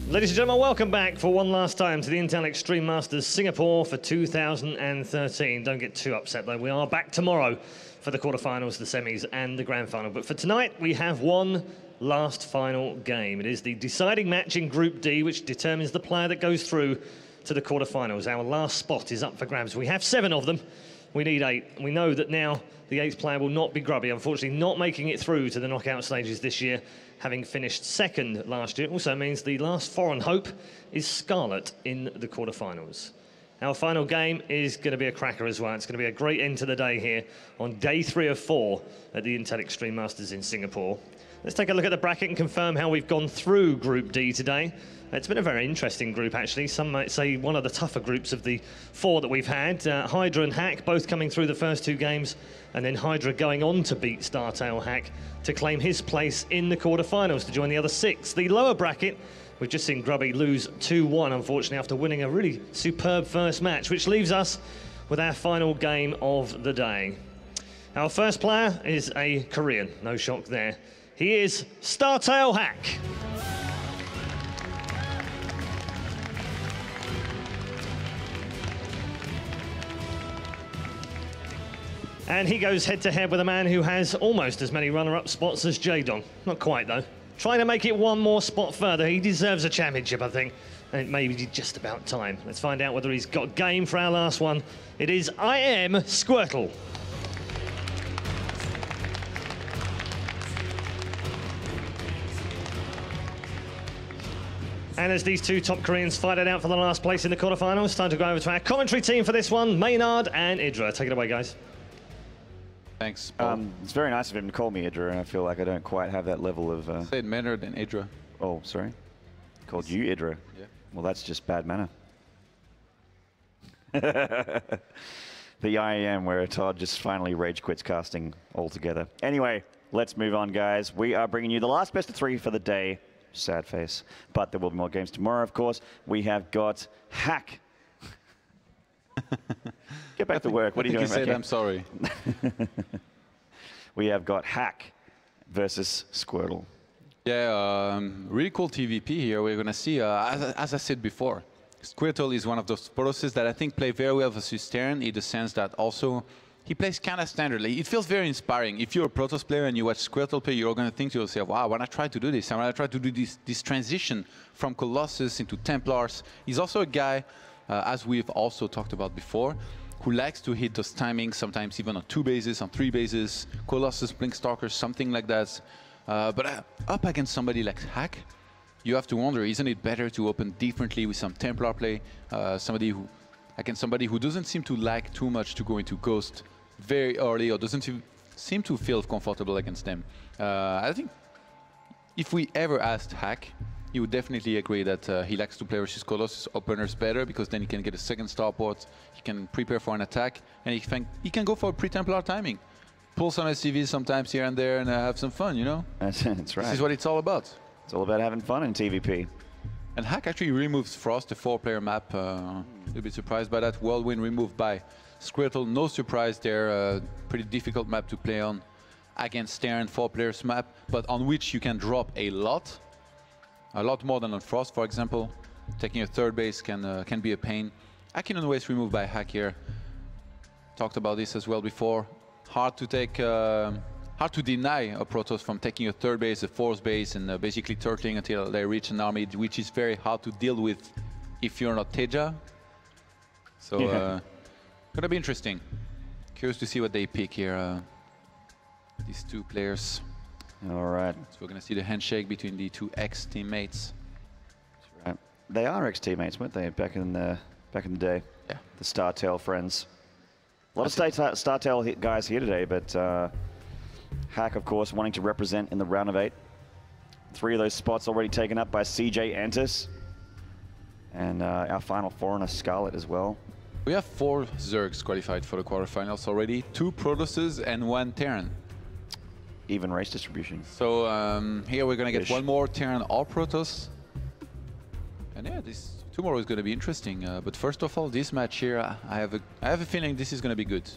Ladies and gentlemen, welcome back for one last time to the Intel Extreme Masters Singapore for 2013. Don't get too upset though, we are back tomorrow for the quarterfinals, the semis and the grand final. But for tonight, we have one last final game. It is the deciding match in Group D, which determines the player that goes through to the quarterfinals. Our last spot is up for grabs. We have 7 of them. We need 8. We know that now the 8th player will not be Grubby, unfortunately not making it through to the knockout stages this year, having finished 2nd last year. It also means the last foreign hope is Scarlet in the quarterfinals. Our final game is going to be a cracker as well. It's going to be a great end to the day here on day 3 of 4 at the Intel Extreme Masters in Singapore. Let's take a look at the bracket and confirm how we've gone through Group D today. It's been a very interesting group, actually. Some might say one of the tougher groups of the 4 that we've had. Hydra and Hack both coming through the first 2 games, and then Hydra going on to beat StarTale Hack to claim his place in the quarterfinals to join the other 6. The lower bracket, we've just seen Grubby lose 2-1, unfortunately, after winning a really superb first match, which leaves us with our final game of the day. Our first player is a Korean, no shock there. He is StarTale Hack. And he goes head-to-head with a man who has almost as many runner-up spots as Jaedong. Not quite, though. Trying to make it one more spot further. He deserves a championship, I think. And it may be just about time. Let's find out whether he's got game for our last one. It is IEM Squirtle. And as these 2 top Koreans fight it out for the last place in the quarterfinals, time to go over to our commentary team for this one, Maynard and Idra. Take it away, guys. Thanks. It's very nice of him to call me Idra, and I feel like I don't quite have that level of... Said Maynard and Idra. Oh, sorry. Called you Idra? Yeah. Well, that's just bad manner. The IEM where Todd just finally rage quits casting altogether. Anyway, let's move on, guys. We are bringing you the last best of 3 for the day. Sad face. But there will be more games tomorrow, of course. We have got Hack. Get back to work. What are you doing, said I'm sorry. We have got Hack versus Squirtle. Yeah, really cool TVP here. We're going to see, as I said before, Squirtle is one of those Protosses that I think play very well versus Terran in the sense that also he plays kind of standardly. It feels very inspiring. If you're a Protoss player and you watch Squirtle play, you're going to think to yourself, wow, when I try to do this, and when I try to do this transition from Colossus into Templars. He's also a guy, as we've also talked about before, who likes to hit those timings, sometimes even on 2 bases, on 3 bases, Colossus, Blinkstalker, something like that. But up against somebody like Hack, you have to wonder, isn't it better to open differently with some Templar play? Somebody who doesn't seem to like too much to go into Ghost very early, or doesn't seem to feel comfortable against them. I think if we ever asked Hack, he would definitely agree that he likes to play versus Colossus openers better, because then he can get a 2nd starport, he can prepare for an attack, and he can go for a pre-Templar timing. Pull some SCVs sometimes here and there and have some fun, you know? That's right. This is what it's all about. It's all about having fun in TVP. And Hack actually removes Frost, the 4-player map. A little bit surprised by that. Whirlwind removed by Squirtle. No surprise there. Pretty difficult map to play on against Terran 4-players map, but on which you can drop a lot more than on Frost, for example. Taking a 3rd base can be a pain. Akin and Waste removed by Hack here. Talked about this as well before. Hard to deny a Protoss from taking a 3rd base, a 4th base, and basically turtling until they reach an army, which is very hard to deal with if you're not Teja. So, gonna be interesting. Curious to see what they pick here, these 2 players. All right. So we're gonna see the handshake between the 2 ex-teammates. That's right. They are ex-teammates, weren't they? Back in the day. Yeah. The StarTale friends. A lot of StarTale guys here today, but Hack, of course, wanting to represent in the round of 8. 3 of those spots already taken up by CJ Antis. And our final foreigner, Scarlet, as well. We have 4 Zergs qualified for the quarterfinals already. 2 Protosses and 1 Terran. Even race distribution. So here we're going to get 1 more Terran or Protoss. And yeah, this tomorrow is going to be interesting. But first of all, this match here, I have a feeling this is going to be good.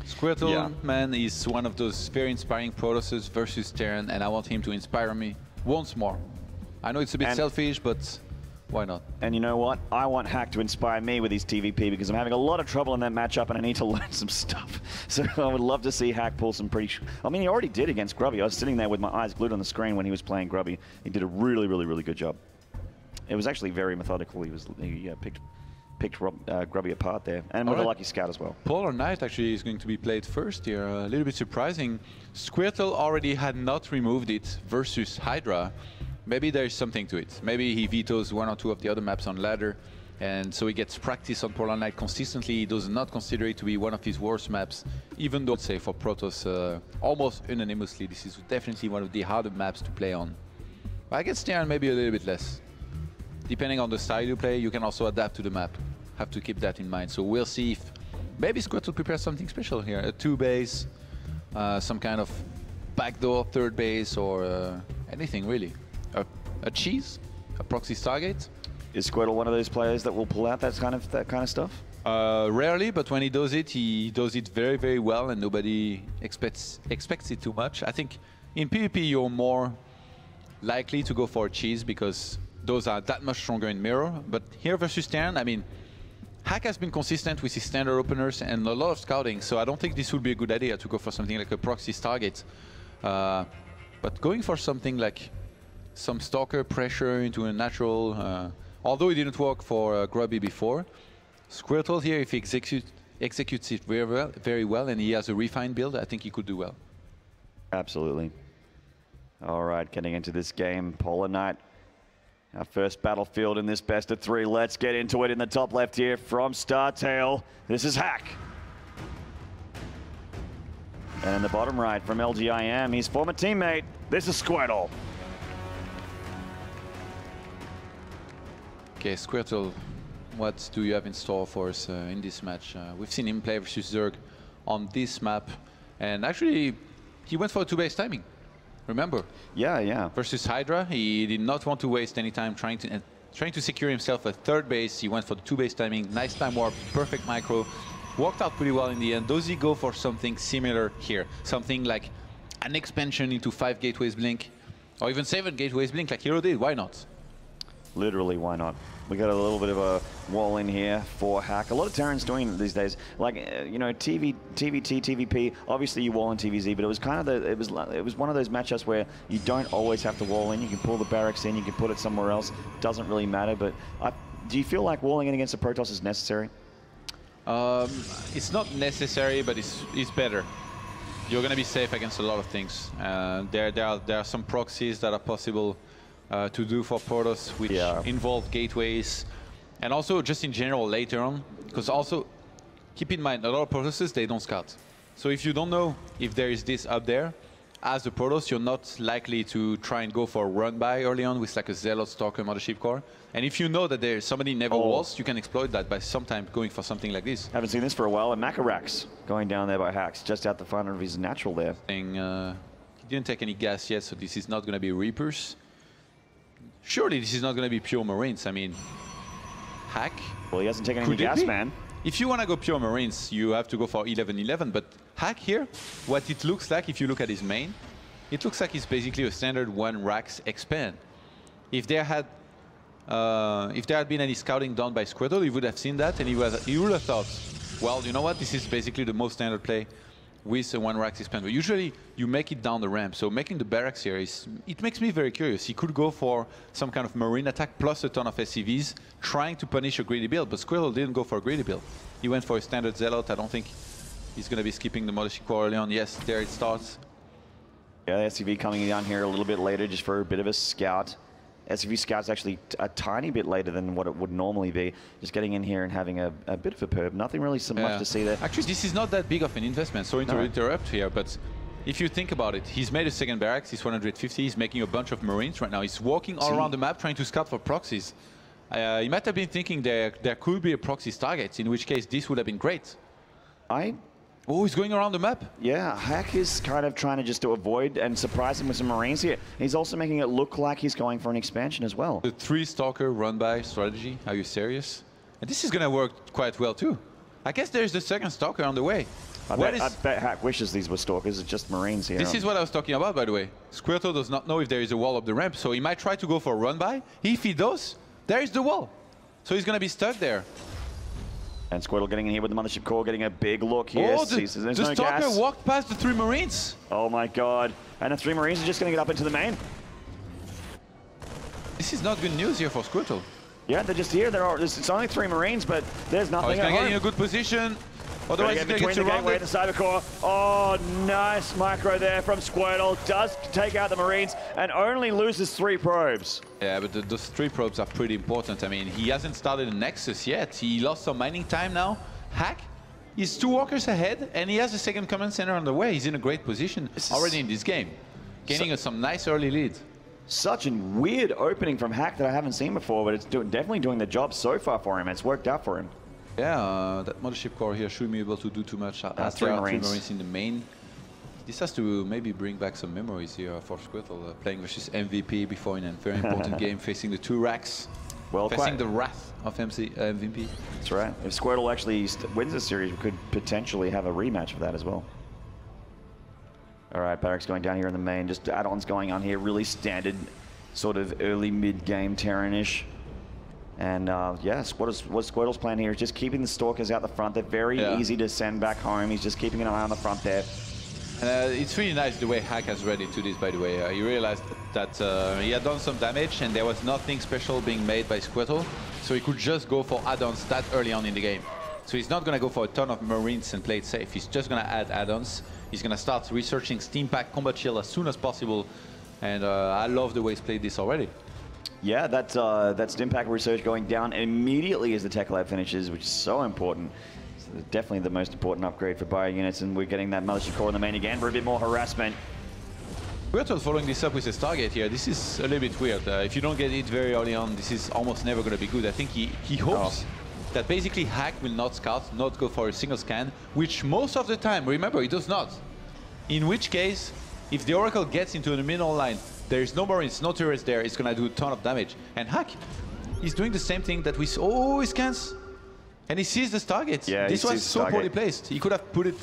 Squirtle, man, is one of those very inspiring Protosses versus Terran, and I want him to inspire me once more. I know it's a bit selfish, but why not? And you know what? I want Hack to inspire me with his TVP because I'm having a lot of trouble in that matchup and I need to learn some stuff. So I would love to see Hack pull some pretty... I mean, he already did against Grubby. I was sitting there with my eyes glued on the screen when he was playing Grubby. He did a really, really, really good job. It was actually very methodical. He picked Grubby apart there, and with a lucky scout as well. Polar Knight actually is going to be played first here. A little bit surprising. Squirtle already had not removed it versus Hydra. Maybe there's something to it. Maybe he vetoes one or two of the other maps on ladder, and so he gets practice on Polar Knight consistently. He does not consider it to be one of his worst maps, even though, say, for Protoss, almost unanimously, this is definitely one of the harder maps to play on. But I guess Terran maybe a little bit less. Depending on the style you play, you can also adapt to the map. Have to keep that in mind. So we'll see if maybe Squirtle prepares something special here. A 2-base, some kind of backdoor 3rd base, or anything really. A cheese, a proxy Stargate. Is Squirtle one of those players that will pull out that kind of stuff? Rarely, but when he does it very, very well, and nobody expects it too much. I think in PvP you're more likely to go for a cheese because those are that much stronger in mirror. But here versus Terran, I mean, Hack has been consistent with his standard openers and a lot of scouting, so I don't think this would be a good idea to go for something like a proxy Stargate. But going for something like some Stalker pressure into a natural, although it didn't work for Grubby before, Squirtle here, if he executes it very well, and he has a refined build, I think he could do well. Absolutely. All right, getting into this game, Polar Knight. Our first battlefield in this best of 3. Let's get into it in the top left here from StarTale. This is Hack. And in the bottom right from LGIM, his former teammate, this is Squirtle. Okay, Squirtle, what do you have in store for us in this match? We've seen him play versus Zerg on this map, and actually, he went for a 2-base timing. Remember? Yeah. Versus Hydra, he did not want to waste any time trying to secure himself a 3rd base. He went for the 2-base timing, nice time warp, perfect micro. Worked out pretty well in the end. Does he go for something similar here? Something like an expansion into 5 gateways blink, or even 7 gateways blink like Hero did? Why not? Literally, why not? We got a little bit of a wall in here for Hack. A lot of Terrans doing it these days. Like, you know, TVT, TVP, obviously you wall in TVZ, but it was kind of it was one of those matchups where you don't always have to wall in. You can pull the barracks in, you can put it somewhere else. Doesn't really matter, but do you feel like walling in against a Protoss is necessary? It's not necessary, but it's better. You're going to be safe against a lot of things. There are some proxies that are possible to do for Protoss, which involve gateways, and also just in general later on, because also keep in mind a lot of Protosses, they don't scout. So if you don't know if there is this up there, as a Protoss, you're not likely to try and go for a run by early on with like a Zealot, Stalker, Mothership Core. And if you know that there's somebody never walls, you can exploit that by sometimes going for something like this. Haven't seen this for a while, and Macarax going down there by Hacks, just out the front of his natural there. He didn't take any gas yet, so this is not going to be Reapers. Surely this is not going to be pure Marines. I mean, Hack. Well, he hasn't taken any gas, man. If you want to go pure Marines, you have to go for 11-11. But Hack here, what it looks like, if you look at his main, it looks like it's basically a standard 1 Rax expand. If there had been any scouting done by Squirtle, he would have seen that, and he would have thought, well, you know what? This is basically the most standard play with a 1 Rax expand. But usually you make it down the ramp. So making the barracks here it makes me very curious. He could go for some kind of marine attack plus a ton of SCVs, trying to punish a greedy build. But Squirtle didn't go for a greedy build. He went for a standard Zealot. I don't think he's going to be skipping the Mothership Core early on. Yes, there it starts. Yeah, the SCV coming down here a little bit later just for a bit of a scout. SCV scout's actually a tiny bit later than what it would normally be. Just getting in here and having a bit of a perb. Nothing really so much to see there. Actually, this is not that big of an investment. Sorry to interrupt here, but if you think about it, he's made a second barracks. He's 150. He's making a bunch of Marines right now. He's walking all around the map trying to scout for proxies. He might have been thinking there could be a proxy target, in which case this would have been great. Oh, he's going around the map. Yeah, Hack is kind of trying to just to avoid and surprise him with some Marines here. He's also making it look like he's going for an expansion as well. The 3 Stalker run-by strategy, are you serious? And this is going to work quite well too. I guess there's the second Stalker on the way. I bet Hack wishes these were Stalkers. It's just Marines here. This is what I was talking about, by the way. Squirtle does not know if there is a wall up the ramp, so he might try to go for a run-by. If he does, there is the wall. So he's going to be stuck there. And Squirtle getting in here with the Mothership Core, getting a big look here. Oh, the Stalker walked past the 3 Marines. Oh my god. And the 3 Marines are just going to get up into the main. This is not good news here for Squirtle. Yeah, they're just here. It's only 3 Marines, but there's nothing he's going to get in a good position. Otherwise, he's going to get between the gateway and the Cyber Core. Oh, nice micro there from Squirtle. Does take out the Marines and only loses 3 probes. Yeah, but those 3 probes are pretty important. I mean, he hasn't started a Nexus yet. He lost some mining time now. Hack, he's 2 walkers ahead, and he has a second command center on the way. He's in a great position already in this game, gaining some nice early lead. Such a weird opening from Hack that I haven't seen before, but it's definitely doing the job so far for him. It's worked out for him. Yeah, that Mothership Core here shouldn't be able to do too much. 3 Marines in the main. This has to maybe bring back some memories here for Squirtle, playing versus MVP before in a very important game, facing the 2 racks, facing the wrath of MVP. That's right. If Squirtle actually wins this series, we could potentially have a rematch for that as well. All right, Barracks going down here in the main. Just add-ons going on here. Really standard sort of early mid-game Terran-ish. And yeah, what Squirtle's plan here is just keeping the Stalkers out the front. They're very easy to send back home. He's just keeping an eye on the front there. It's really nice the way Hack has read into this, by the way. He realized that he had done some damage and there was nothing special being made by Squirtle. So he could just go for add-ons that early on in the game. So he's not going to go for a ton of Marines and play it safe. He's just going to add add-ons. He's going to start researching Steam Pack Combat Shield as soon as possible. And I love the way he's played this already. Yeah, that Stim Pack research going down immediately as the Tech Lab finishes, which is so important. So definitely the most important upgrade for bio units, and we're getting that Mothership Core in the main again for a bit more harassment. Squirtle following this up with his target here. This is a little bit weird. If you don't get it very early on, this is almost never going to be good. I think he hopes that basically Hack will not scout, not go for a single scan, which most of the time, remember, he does not. In which case, if the Oracle gets into the middle line, there is no Marines, no turrets there, it's going to do a ton of damage. And Hack, he's doing the same thing that we saw. Oh, he scans. And he sees this target. Yeah, this was so poorly placed. He could have put it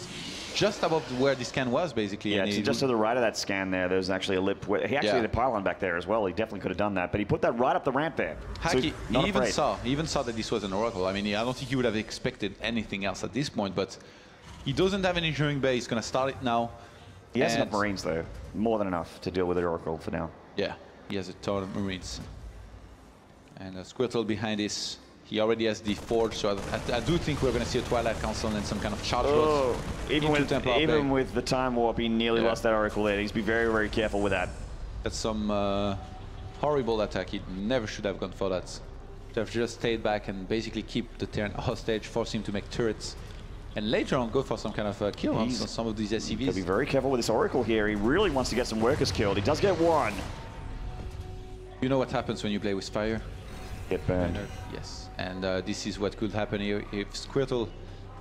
just above where the scan was, basically. Yeah, just to the right of that scan there, there's actually a lip. He actually had a pylon back there as well. He definitely could have done that, but he put that right up the ramp there. Hack, so he even saw that this was an Oracle. I mean, I don't think he would have expected anything else at this point, but he doesn't have an engineering bay. He's going to start it now. He has enough Marines, though. More than enough to deal with the Oracle for now. Yeah, he has a ton of Marines. And Squirtle behind this. He already has the Forge, so I do think we're going to see a Twilight Council and some kind of charge loads. Even with the Time Warp, he nearly lost that Oracle there. He's be very, very careful with that. That's some horrible attack. He never should have gone for that. Should have just stayed back and basically keep the Terran hostage, force him to make turrets. And later on, go for some kind of kill on some of these SCVs. He'll be very careful with this Oracle here. He really wants to get some workers killed. He does get one. You know what happens when you play with fire? Get burned. Yes. And this is what could happen here. If Squirtle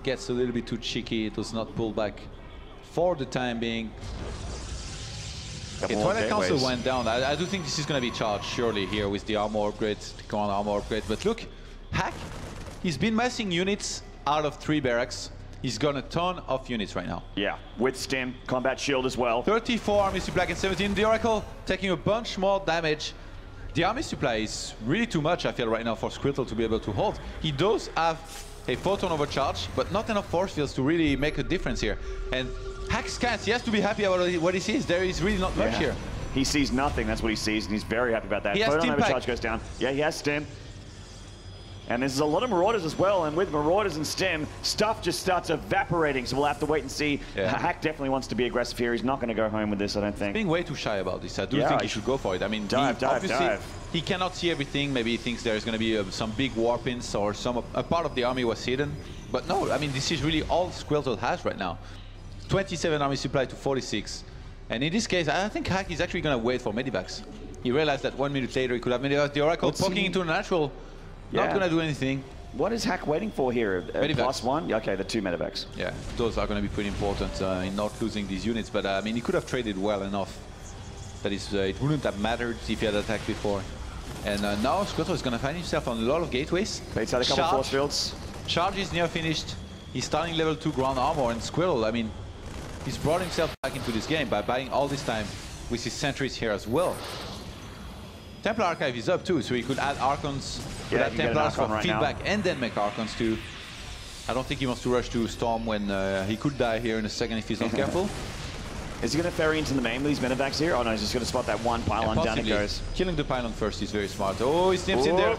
gets a little bit too cheeky, does not pull back for the time being. Okay, Twilight Council went down. I do think this is going to be charged, surely, here with the armor upgrade, the command armor upgrade. But look, Hack, he's been massing units out of 3 barracks. He's got a ton of units right now. Yeah, with Stim, Combat Shield as well. 34 army supply and 17. The Oracle taking a bunch more damage. The army supply is really too much, I feel, right now for Squirtle to be able to hold. He does have a photon overcharge, but not enough force fields to really make a difference here. And Hack scans, he has to be happy about what he sees. There is really not much here. He sees nothing, that's what he sees, and he's very happy about that. He has photon overcharge goes down. Yeah, he has Stim. And there's a lot of Marauders as well, and with Marauders and Stim, stuff just starts evaporating, so we'll have to wait and see. Hack definitely wants to be aggressive here. He's not going to go home with this, I don't think. He's being way too shy about this. I do think he should go for it. I mean, obviously, he cannot see everything. Maybe he thinks there's going to be some big warp-ins or a part of the army was hidden. But no, I mean, this is really all Squirtle has right now. 27 army supply to 46. And in this case, I think Hack is actually going to wait for medivacs. He realized that 1 minute later he could have medivacs. The Oracle poking into the natural. Not going to do anything. What is Hack waiting for here? +1? Okay, the 2 medivacs. Yeah, those are going to be pretty important in not losing these units. But I mean, he could have traded well enough that it wouldn't have mattered if he had attacked before. And now Squirtle is going to find himself on a lot of gateways. Bates had a couple of force fields. Charge is near finished. He's starting level 2 ground armor, and Squirtle, I mean, he's brought himself back into this game by buying all this time with his sentries here as well. Templar Archive is up too, so he could add Archons, could add Templars for feedback and then make Archons too. I don't think he wants to rush to Storm when he could die here in a second if he's not careful. Is he going to ferry into the main with these medevacs here? Oh no, he's just going to spot that one pylon, down it goes. Killing the pylon first is very smart. Oh, he snips in there.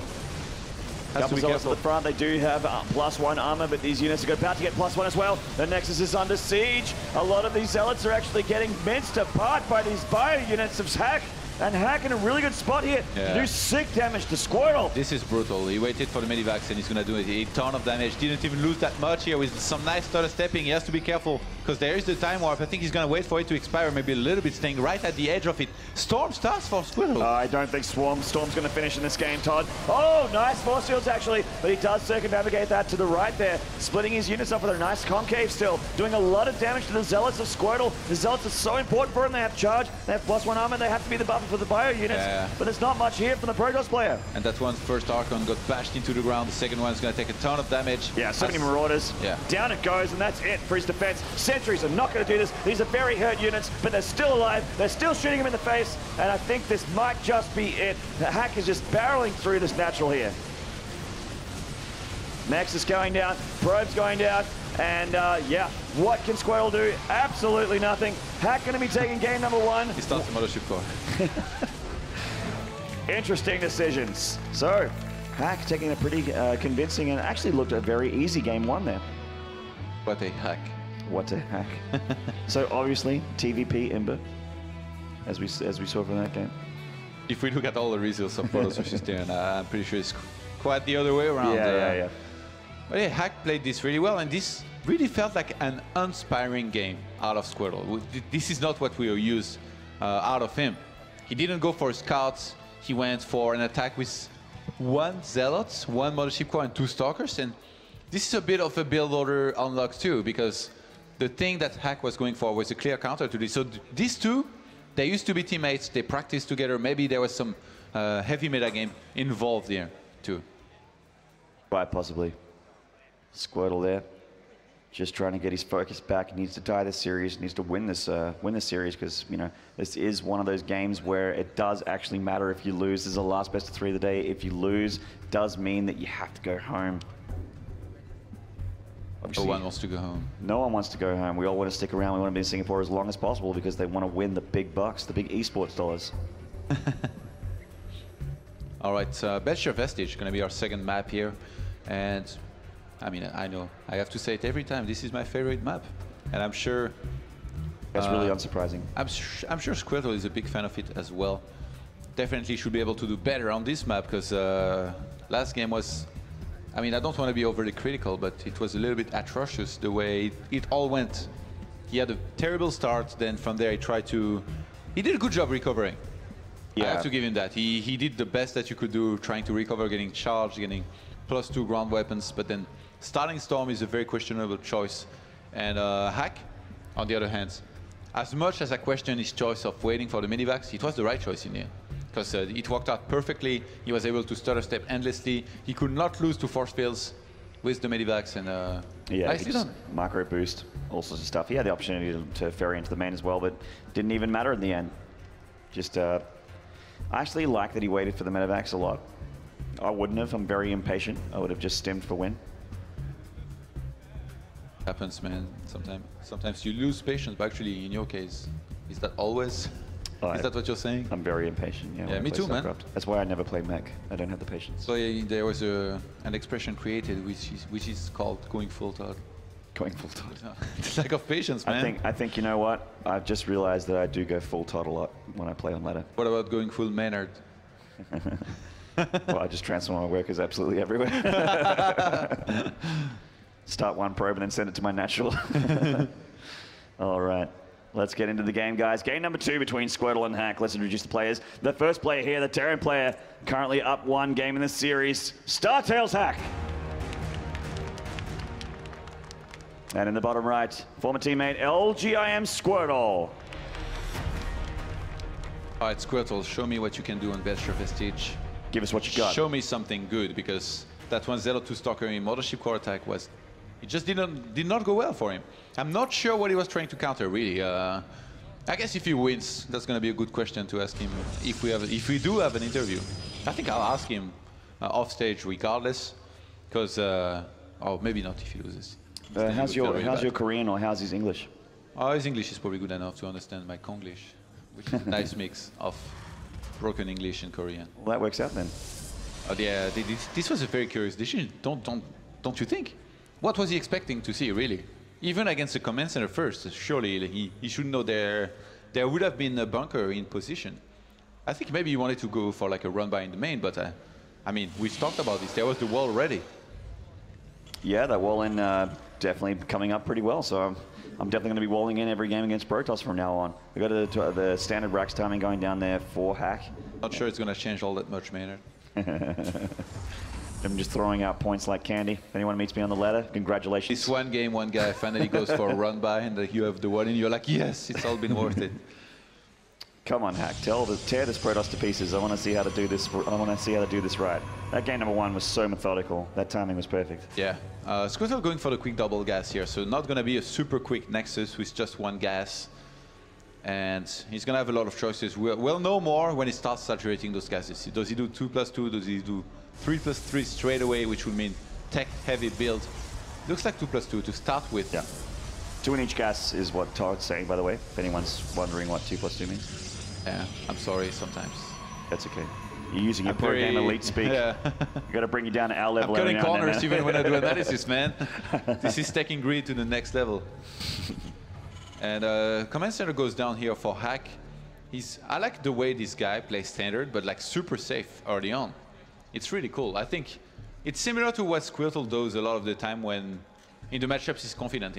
Has to be careful. At the front, they do have +1 armor, but these units are about to get +1 as well. The Nexus is under siege. A lot of these Zealots are actually getting minced apart by these bio units of Hack. And Hack in a really good spot here to do sick damage to Squirtle. This is brutal. He waited for the medivacs and he's going to do a ton of damage. Didn't even lose that much here with some nice stutter stepping. He has to be careful because there is the time warp. I think he's going to wait for it to expire, maybe a little bit, staying right at the edge of it. Storm starts for Squirtle. I don't think Storm's going to finish in this game, Todd. Oh, nice force fields actually, but he does circumnavigate that to the right there, splitting his units up with a nice concave still, doing a lot of damage to the Zealots of Squirtle. The Zealots are so important for him. They have charge, they have +1 armor, they have to be the buffer for the bio units, but there's not much here from the Protoss player. And that one first Archon got bashed into the ground. The second one is going to take a ton of damage. Yeah, so many Marauders. Yeah. Down it goes, and that's it for his defense. Sentries are not going to do this. These are very hurt units, but they're still alive. They're still shooting him in the face, and I think this might just be it. The Hack is just barreling through this natural here. Nexus going down, Probe's going down, and yeah, what can Squirtle do? Absolutely nothing. Hack going to be taking game number 1. He starts the Mothership Core. Interesting decisions. So, Hack taking a pretty convincing and actually looked a very easy game 1 there. What a hack. What a hack. So obviously, TVP Ember, as we saw from that game. If we look at all the results of Protoss versus Terran, I'm pretty sure it's quite the other way around. Yeah. But yeah, Hack played this really well, and this really felt like an inspiring game out of Squirtle. This is not what we are used out of him. He didn't go for scouts. He went for an attack with 1 Zealot, 1 Mothership Core, and 2 Stalkers. And this is a bit of a build order unlock too, because the thing that Hack was going for was a clear counter to this. So these two, they used to be teammates. They practiced together. Maybe there was some heavy metagame involved there too. Quite possibly. Squirtle there, just trying to get his focus back. He needs to tie this series, needs to win this series, because you know this is one of those games where it does actually matter if you lose. This is the last best of 3 of the day. If you lose, it does mean that you have to go home. Obviously, no one wants to go home. No one wants to go home. We all want to stick around. We want to be in Singapore as long as possible because they want to win the big bucks, the big esports dollars. All right, Belcher Vestige going to be our second map here, and I mean, I know I have to say it every time. This is my favorite map, and I'm sure that's really unsurprising. I'm sure Squirtle is a big fan of it as well. Definitely should be able to do better on this map because last game was. I mean, I don't want to be overly critical, but it was a little bit atrocious the way it all went. He had a terrible start, then from there he did a good job recovering. Yeah. I have to give him that. He did the best that you could do, trying to recover, getting charged, getting +2 ground weapons, but then starting Storm is a very questionable choice. And Hack, on the other hand, as much as I question his choice of waiting for the minivacs, it was the right choice in the end. Because it worked out perfectly. He was able to stutter step endlessly. He could not lose to force fields with the medivacs, and yeah, nicely done. Macro boost, all sorts of stuff. He had the opportunity to ferry into the main as well, but didn't even matter in the end. Just, I actually like that he waited for the medivacs a lot. I wouldn't have. I'm very impatient. I would have just stemmed for win. Happens, man. Sometimes you lose patience, but actually, in your case, is that always? Is that what you're saying? I'm very impatient. Yeah, me too, StarCraft. man. That's why I never play mech. I don't have the patience. So there was an expression created which is called going full Todd. Going full Todd. It's lack of patience, man. I think you know what? I've just realized that I do go full Todd a lot when I play on ladder. What about going full Maynard? Well, I just transform my workers absolutely everywhere. Start one probe and then send it to my natural. All right. Let's get into the game, guys. Game number 2 between Squirtle and Hack. Let's introduce the players. The first player here, the Terran player, currently up 1 game in the series, StarTails Hack. And in the bottom right, former teammate LGIM Squirtle. All right, Squirtle, show me what you can do on Belcher Vestige. Give us what you got. Show me something good, because that one 0-2 Stalker in Mothership Core attack was It just did not go well for him. I'm not sure what he was trying to counter, really. I guess if he wins, that's going to be a good question to ask him if we do have an interview. I think I'll ask him off stage regardless, because oh, maybe not if he loses. How's your Korean or how's his English? Oh, his English is probably good enough to understand my Konglish, which is a nice mix of broken English and Korean. Well, that works out then. Oh, yeah, this was a very curious decision. Don't you think? What was he expecting to see, really? Even against the command center first, surely he should know there would have been a bunker in position. I think maybe he wanted to go for like a run by in the main, but I mean, we've talked about this. There was the wall ready. Yeah, that wall in definitely coming up pretty well. So I'm definitely going to be walling in every game against Protoss from now on. We got the standard Rax timing going down there for Hack. Not sure it's going to change all that much, Maynard. I'm just throwing out points like candy. If anyone meets me on the ladder, congratulations. This one game, one guy finally goes for a run by, and you have the one, and you're like, yes, it's all been worth it. Come on, Hack, tear this Protoss to pieces. I want to see how to do this. I want to see how to do this right. That game number 1 was so methodical. That timing was perfect. Yeah, Squirtle going for the quick double gas here, so not going to be a super quick Nexus with just one gas. And he's going to have a lot of choices. We'll know more when he starts saturating those gases. Does he do 2+2? Does he do 3+3 straight away, which would mean tech-heavy build? Looks like 2+2 to start with. Yeah. 2 in each gas is what Todd's saying, by the way, if anyone's wondering what 2+2 means. Yeah, I'm sorry sometimes. That's okay. You're using your pro game elite speak. Yeah. You got to bring you down to our level. I'm cutting corners even when I do analysis, man. This is taking greed to the next level. And command center goes down here for Hack. I like the way this guy plays standard, but like super safe early on. It's really cool. I think it's similar to what Squirtle does a lot of the time when in the matchups he's confident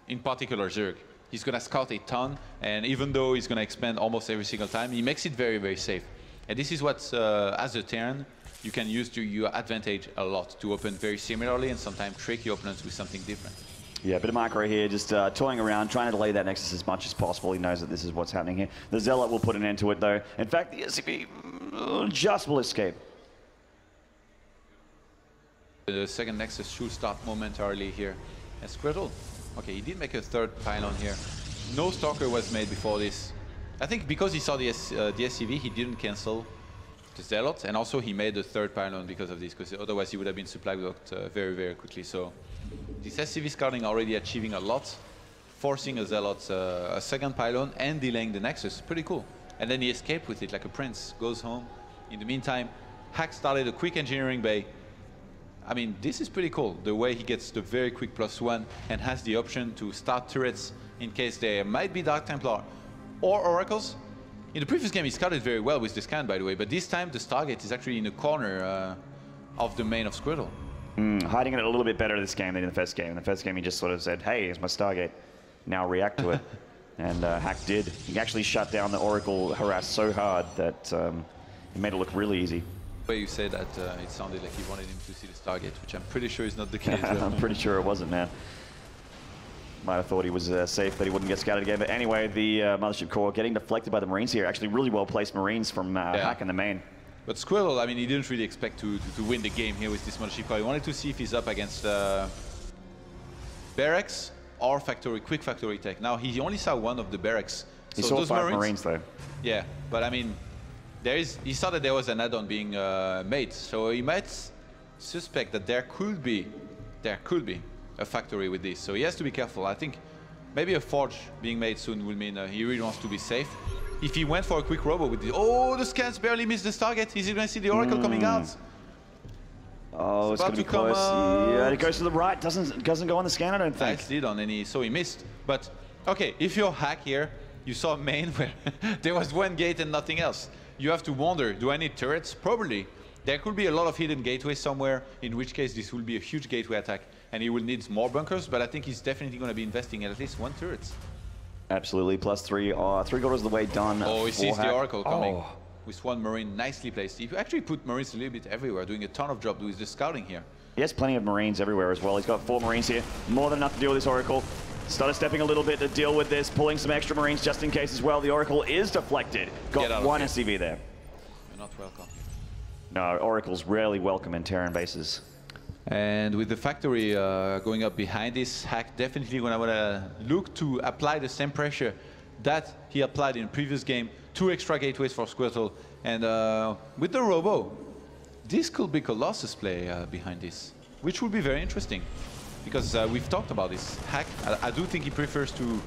in particular Zerg. He's going to scout a ton, and even though he's going to expand almost every single time, he makes it very, very safe. And this is what, as a Terran, you can use to your advantage a lot to open very similarly and sometimes trick your opponents with something different. Yeah, a bit of micro here, just toying around, trying to delay that Nexus as much as possible. He knows that this is what's happening here. The Zealot will put an end to it, though. In fact, the SCP just will escape. The second Nexus should start momentarily here. And Squirtle, okay, he did make a third pylon here. No Stalker was made before this. I think because he saw the SCV, he didn't cancel the Zealot, and also he made the third pylon because of this, because otherwise he would have been supply blocked very, very quickly. So this SCV scouting already achieving a lot, forcing a Zealot a second pylon and delaying the Nexus. Pretty cool. And then he escaped with it like a prince, goes home. In the meantime, Hack started a quick engineering bay. I mean, this is pretty cool, the way he gets the very quick +1 and has the option to start turrets in case there might be Dark Templar or Oracles. In the previous game, he scouted very well with the scan, by the way, but this time the Stargate is actually in the corner of the main of Squirtle. Hiding it a little bit better this game than in the first game. In the first game, he just sort of said, hey, here's my Stargate. Now react to it. And Hack did. He actually shut down the Oracle harass so hard that he made it look really easy. The way you say that, it sounded like he wanted him to see the Stargate, which I'm pretty sure is not the case. I'm pretty sure it wasn't, man. Might have thought he was safe, that he wouldn't get scattered again. But anyway, the Mothership core getting deflected by the Marines here. Actually, really well-placed Marines from Hack in the main. But Squirtle, I mean, he didn't really expect to win the game here with this Mothership core. He wanted to see if he's up against Barracks or quick factory tech. Now, he only saw one of the Barracks. He saw 5 Marines, though. Yeah, but I mean, he saw that there was an add-on being made. So he might suspect that there could be a factory with this, so he has to be careful. I think maybe a forge being made soon will mean he really wants to be safe. If he went for a quick robo with this, oh, the scans barely missed the target. Is he going to see the Oracle coming out? Oh, it's going to be close. Yeah, it goes to the right. Doesn't go on the scan, I don't think. Nice lead on, and so he missed. But okay, if you're Hack here, you saw main where there was one gate and nothing else. You have to wonder, do I need turrets? Probably. There could be a lot of hidden gateways somewhere, in which case this will be a huge gateway attack, and he will need more bunkers, but I think he's definitely going to be investing in at least 1 turret. Absolutely, +3. 3 quarters of the way done. Oh, he sees the Oracle coming with 1 Marine nicely placed. He actually put Marines a little bit everywhere, doing a ton of job with the scouting here. He has plenty of Marines everywhere as well. He's got 4 Marines here, more than enough to deal with this Oracle. Started stepping a little bit to deal with this, pulling some extra Marines just in case as well. The Oracle is deflected. Got 1 SCV there. You're not welcome. No, Oracle's rarely welcome in Terran bases. And with the factory going up behind this, Hack definitely gonna wanna look to apply the same pressure that he applied in the previous game. 2 extra gateways for Squirtle. And with the Robo, this could be Colossus play behind this, which would be very interesting. Because we've talked about this. Hack, I do think he prefers to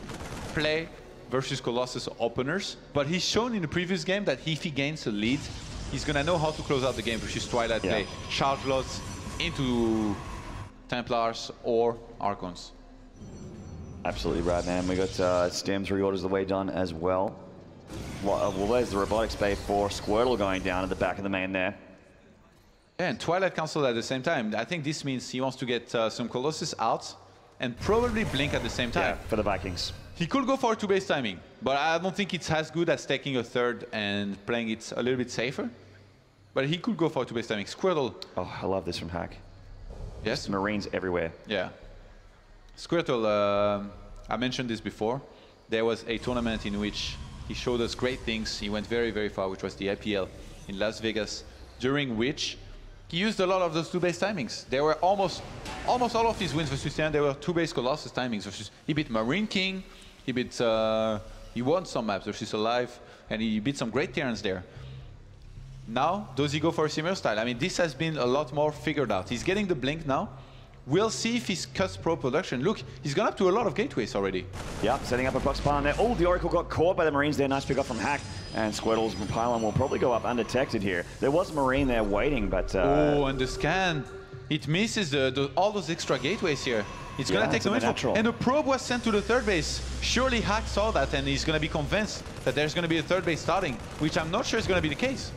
play versus Colossus openers, but he's shown in the previous game that if he gains a lead, he's gonna know how to close out the game versus Twilight play. Charge lots into Templars or Archons. Absolutely right, man. We got Stems reorders the way done as well. Well, there's the robotics bay for Squirtle going down at the back of the main there. Yeah, and Twilight cancelled at the same time. I think this means he wants to get some Colossus out and probably Blink at the same time. Yeah, for the Vikings. He could go for a 2-base timing, but I don't think it's as good as taking a third and playing it a little bit safer. But he could go for a 2-base timing. Squirtle. Oh, I love this from Hack. Yes? Just Marines everywhere. Yeah. Squirtle, I mentioned this before. There was a tournament in which he showed us great things. He went very, very far, which was the IPL in Las Vegas, during which he used a lot of those 2-base timings. There were almost all of his wins versus Tian, there were 2-base Colossus timings versus, he beat Marine King, he beat, he won some maps versus Alive, and he beat some great Terrans there. Now, does he go for a similar style? I mean, this has been a lot more figured out. He's getting the Blink now. We'll see if he's cuts pro production. Look, he's gone up to a lot of gateways already. Yeah, setting up a box pylon there. Oh, the Oracle got caught by the Marines there. Nice pick up from Hack. And Squirtle's pylon will probably go up undetected here. There was a Marine there waiting, but... Oh, and the scan. It misses all those extra gateways here. It's going to take some info. And the probe was sent to the 3rd base. Surely Hack saw that and he's going to be convinced that there's going to be a 3rd base starting, which I'm not sure is going to be the case.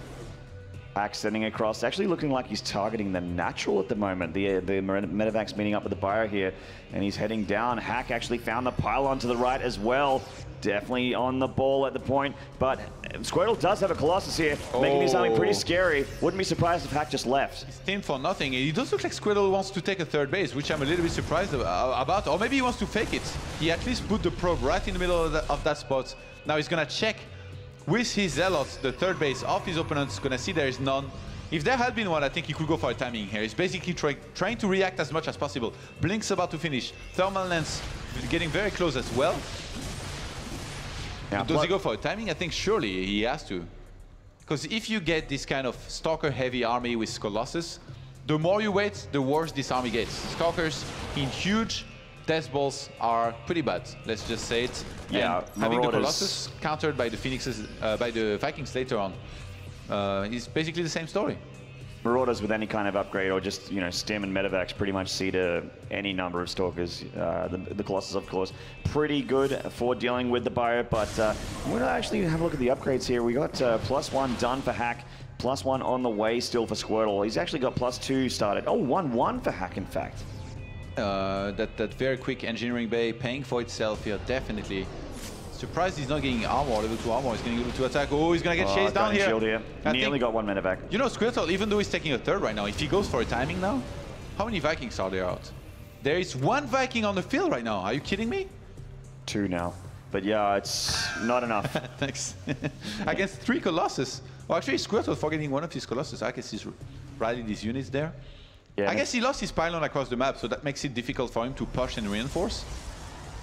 Hack sending across, actually looking like he's targeting the natural at the moment. The Medevac's meeting up with the buyer here, and he's heading down. Hack actually found the pylon to the right as well. Definitely on the ball at the point, but Squirtle does have a Colossus here, making his army pretty scary. Wouldn't be surprised if Hack just left. He's teamed for nothing. It does look like Squirtle wants to take a 3rd base, which I'm a little bit surprised about. Or maybe he wants to fake it. He at least put the probe right in the middle of that spot. Now he's gonna check with his Zealots, the 3rd base of his opponent's gonna see there is none. If there had been one, I think he could go for a timing here. He's basically trying to react as much as possible. Blink's about to finish. Thermal Lens getting very close as well. Yeah, does he go for a timing? I think surely he has to. Because if you get this kind of Stalker-heavy army with Colossus, the more you wait, the worse this army gets. Stalkers in huge death balls are pretty bad, let's just say it. Yeah, and having the Colossus countered by the Phoenixes, by the Vikings later on, is basically the same story. Marauders with any kind of upgrade or just, you know, Stem and Medevacs pretty much see to any number of Stalkers. The Colossus, of course, pretty good for dealing with the bio, but I'm going to actually have a look at the upgrades here. We got +1 done for Hack, +1 on the way still for Squirtle. He's actually got +2 started. Oh, 1-1 for Hack, in fact. That very quick engineering bay paying for itself here, definitely. Surprised he's not getting armor, level 2 armor. He's getting level 2 attack. Oh, he's gonna get chased down here. Shield here. Nearly got 1 medevac. You know, Squirtle, even though he's taking a 3rd right now, if he goes for a timing now, how many Vikings are there out? There is 1 Viking on the field right now. Are you kidding me? 2 now. But yeah, it's not enough. Thanks. Against 3 Colossus. Well, actually, Squirtle forgetting one of his Colossus. I guess he's rallying these units there. Yeah, I guess he lost his pylon across the map, so that makes it difficult for him to push and reinforce.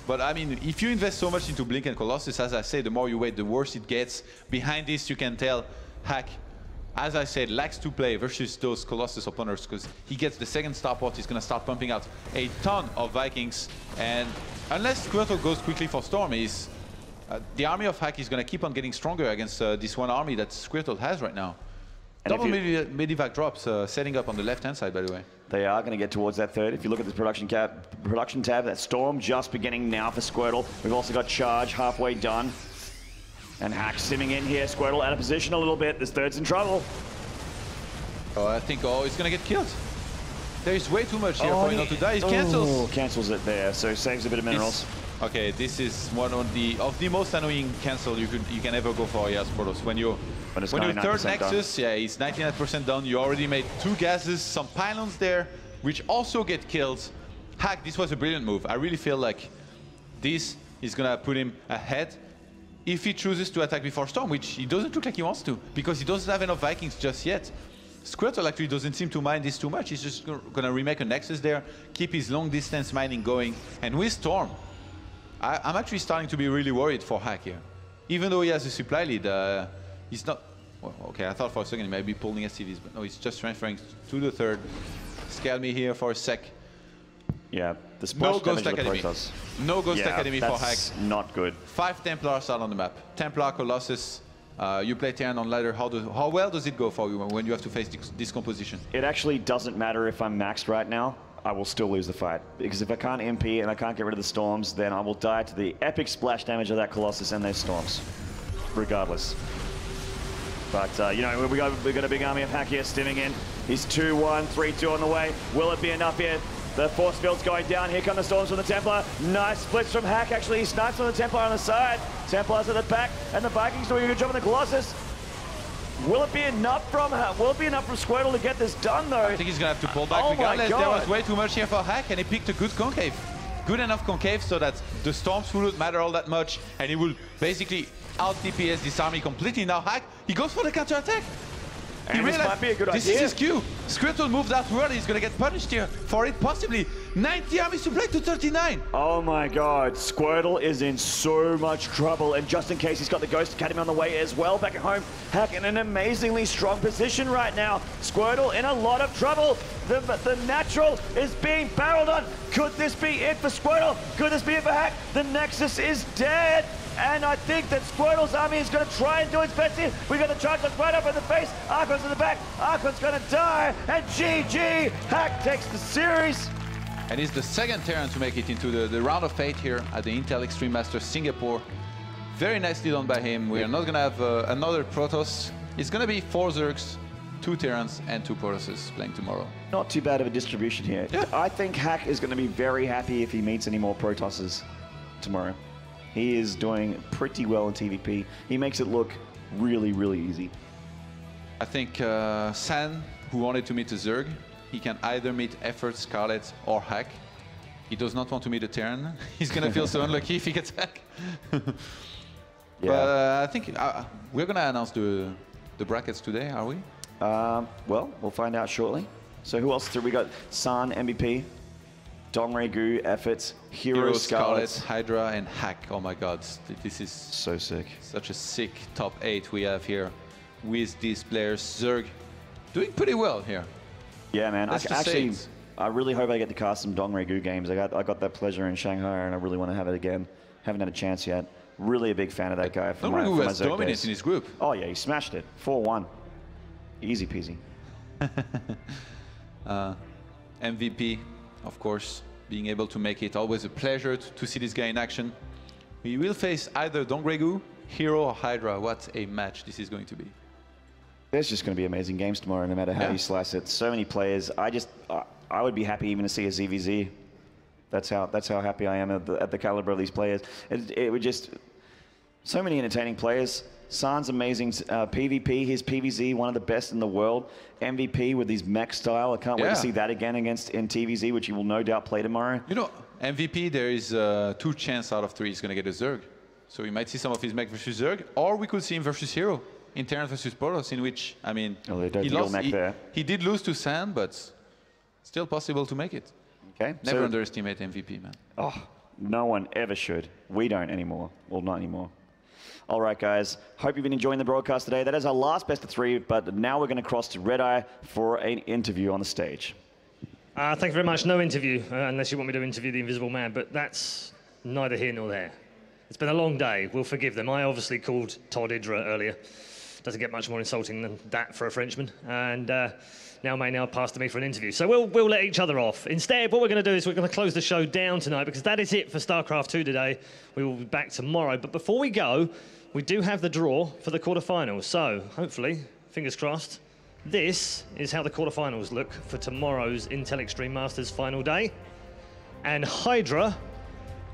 But I mean, if you invest so much into Blink and Colossus, as I say, the more you wait, the worse it gets. Behind this, you can tell Hack, as I said, likes to play versus those Colossus opponents because he gets the 2nd starport, he's going to start pumping out a ton of Vikings. And unless Squirtle goes quickly for Storm, the army of Hack is going to keep on getting stronger against this one army that Squirtle has right now. And double Medivac drops setting up on the left-hand side, by the way. They are going to get towards that 3rd. If you look at this production tab, that Storm just beginning now for Squirtle. We've also got Charge halfway done. And Hack simming in here. Squirtle out of position a little bit. This 3rd's in trouble. Oh, I think, he's going to get killed. There is way too much here for him not to die. He cancels. Cancels it there, so saves a bit of minerals. Okay, this is one of the most annoying cancel you can ever go for, yes, Protoss. When you're 3rd Nexus, yeah, he's 99% done. You already made 2 gases, some pylons there, which also get killed. Hack, this was a brilliant move. I really feel like this is gonna put him ahead if he chooses to attack before Storm, which he doesn't look like he wants to, because he doesn't have enough Vikings just yet. Squirtle actually doesn't seem to mind this too much. He's just going to remake a Nexus there, keep his long distance mining going. And with Storm, I'm actually starting to be really worried for Hack here. Even though he has a supply lead, he's not... Well, okay, I thought for a second he might be pulling SCVs, but no, he's just transferring to the third. Scared me here for a sec. Yeah, the splash damage of the Protoss. No Ghost Academy for Hack. That's not good. 5 Templars out on the map. Templar, Colossus. You play Terran on ladder. How well does it go for you when you have to face this composition? It actually doesn't matter if I'm maxed right now. I will still lose the fight. Because if I can't MP and I can't get rid of the Storms, then I will die to the epic splash damage of that Colossus and those Storms. Regardless. But, you know, we got a big army of Hack here stimming in. He's 2-1, 3-2 on the way. Will it be enough here? The force field's going down. Here come the Storms from the Templar. Nice splits from Hack, actually. He snipes on the Templar on the side. Templars at the back, and the Vikings doing a good job on the Colossus. Will it be enough from Squirtle to get this done, though? I think he's going to have to pull back regardless. There was way too much here for Hack, and he picked a good concave. Good enough concave so that the Storms wouldn't matter all that much, and he will basically out-DPS this army completely. Now Hack, he goes for the counter-attack. And this might be a good idea. This is his cue. Squirtle moved outward. He's going to get punished here for it, possibly. 90 armies to play to 39. Oh my god, Squirtle is in so much trouble. And just in case, he's got the Ghost Academy on the way as well. Back at home, Hack in an amazingly strong position right now. Squirtle in a lot of trouble. The natural is being barreled on. Could this be it for Squirtle? Could this be it for Hack? The Nexus is dead. And I think that Squirtle's army is going to try and do its best here. We got the Chargers right up in the face. Archon's in the back. Archon's going to die. And GG. Hack takes the series. And he's the second Terran to make it into the round of fate here at the Intel Extreme Masters Singapore. Very nicely done by him. We are not going to have another Protoss. It's going to be 4 Zergs, 2 Terrans, and 2 Protosses playing tomorrow. Not too bad of a distribution here. Yeah. I think Hack is going to be very happy if he meets any more Protosses tomorrow. He is doing pretty well in TVP. He makes it look really, really easy. I think San, who wanted to meet a Zerg, he can either meet Effort, Scarlet, or Hack. He does not want to meet a Terran. He's going to feel so unlucky if he gets Hack. Yeah. But I think we're going to announce the brackets today, are we? Well, we'll find out shortly. So who else? We got San, MVP. Dongregu, Efforts, Hero, Scarlet, Hydra, and Hack. Oh my god, this is so sick. Such a sick top 8 we have here with these players. Zerg doing pretty well here. Yeah, man. I really hope I get to cast some Dongregu games. I got that pleasure in Shanghai, and I really want to have it again. Haven't had a chance yet. Really a big fan of that guy. Dongregu was dominant in his group. Oh yeah, he smashed it. 4-1. Easy peasy. MVP. Of course, being able to make it always a pleasure to see this guy in action. We will face either Dongregu, Hero, or Hydra. What a match this is going to be. There's just going to be amazing games tomorrow, no matter how you slice it. So many players. I would be happy even to see a ZVZ. That's how happy I am at the caliber of these players. It would just so many entertaining players. San's amazing PvP, his PvZ, one of the best in the world. MVP with his mech style. I can't wait to see that again in TvZ, which he will no doubt play tomorrow. You know, MVP, there is 2 chances out of 3 he's going to get a Zerg. So we might see some of his mech versus Zerg, or we could see him versus Hero in Terran versus Protoss, in which, I mean, he did lose to San, but still possible to make it. Okay. Never underestimate MVP, man. Oh, no one ever should. We don't anymore. Well, not anymore. All right, guys. Hope you've been enjoying the broadcast today. That is our last best of 3, but now we're going to cross to Red Eye for an interview on the stage. Thank you very much. No interview, unless you want me to interview the Invisible Man, but that's neither here nor there. It's been a long day. We'll forgive them. I obviously called Todd Idra earlier. Doesn't get much more insulting than that for a Frenchman. And now passed to me for an interview. So we'll let each other off. Instead, what we're going to do is we're going to close the show down tonight, because that is it for StarCraft 2 today. We will be back tomorrow. But before we go, we do have the draw for the quarterfinals. So hopefully, fingers crossed, this is how the quarterfinals look for tomorrow's Intel Extreme Masters final day. And Hydra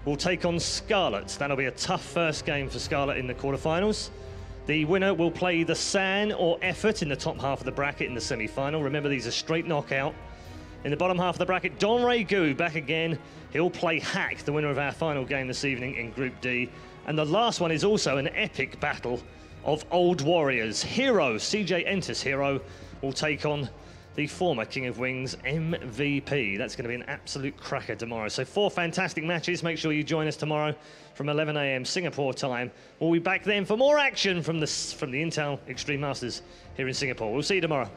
will take on Scarlet. That'll be a tough first game for Scarlet in the quarterfinals. The winner will play the San or Effort in the top half of the bracket in the semi-final. Remember, these are straight knockout. In the bottom half of the bracket, Dongregu back again. He'll play Hack, the winner of our final game this evening in Group D. And the last one is also an epic battle of old warriors. Hero, CJ enters Hero, will take on the former King of Wings MVP. That's going to be an absolute cracker tomorrow. So 4 fantastic matches. Make sure you join us tomorrow from 11 a.m. Singapore time. We'll be back then for more action from the Intel Extreme Masters here in Singapore. We'll see you tomorrow.